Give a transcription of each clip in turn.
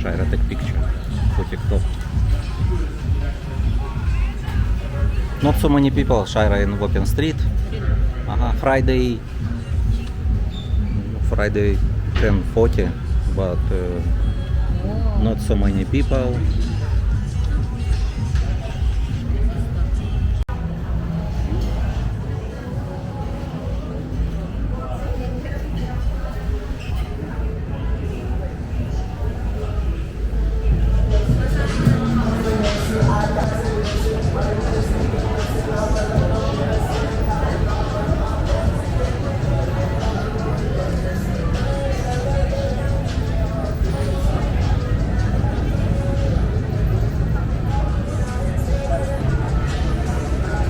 Shaira take picture for TikTok. Not so many people, Shaira, in Wapping Street. Friday 10:40, but not so many people.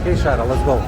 Okay, Shaira, let's go.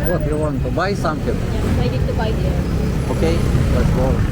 What, you want to buy something? Yes, I need to buy there. Okay, let's go.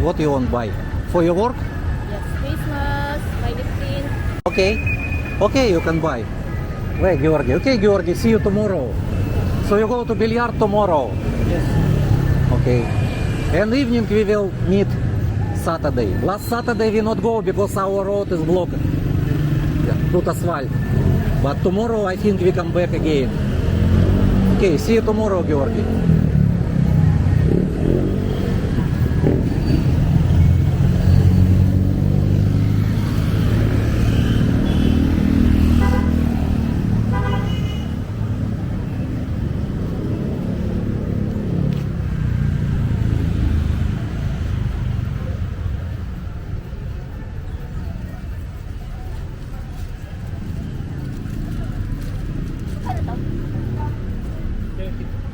What you want to buy? For your work? Yes, Christmas, my lipstick. Okay. Okay, you can buy. Wait, Georgi. Okay, Georgi, see you tomorrow. So you go to billiard tomorrow? Yes. Okay. And evening we will meet Saturday. Last Saturday we not go because our road is blocked. Put asphalt. But tomorrow I think we come back again. Okay, see you tomorrow, Georgi. Ano to? 30.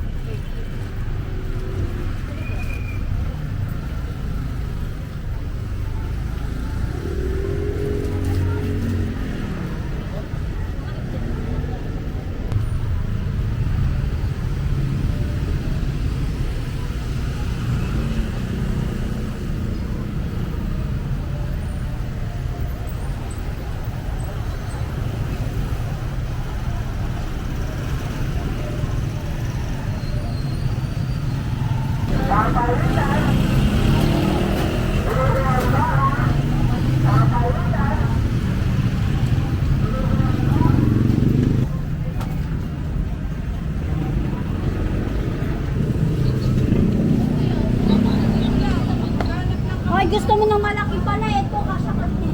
Hoy, gusto mo ng malaki pala. Ito, kasha kasi.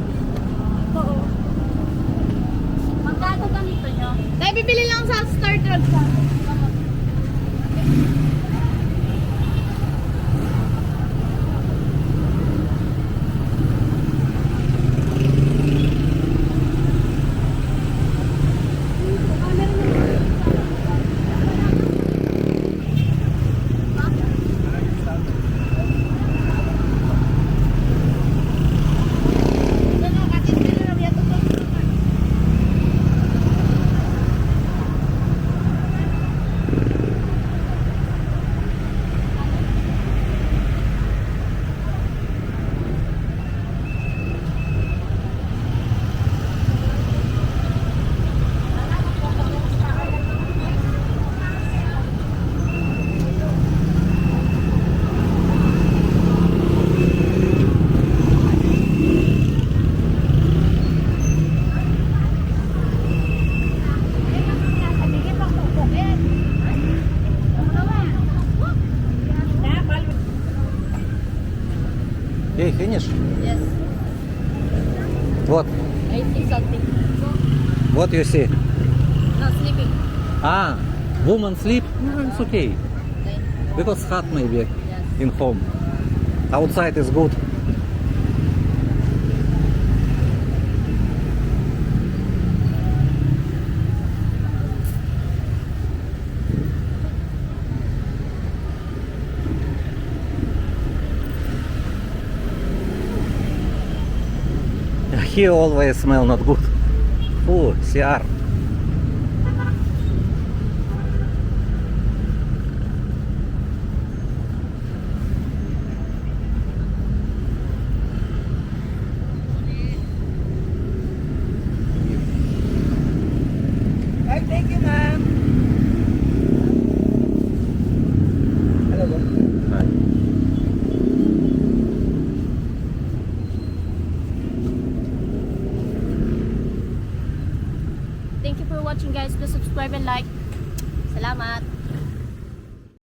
Oo. Magkano ganito nyo? Dahil bibili lang sa Star Trek sa Hey, finish. Yes. What? I see something. What you see? No, sleeping. Ah, woman sleep? No, it's okay. Okay. Because hot maybe Yes. in home. Outside is good. He always smell not good. Oh, CR. Ay, thank you, ma'am. Hello. Thank you for watching, guys. Please subscribe and like. Salamat.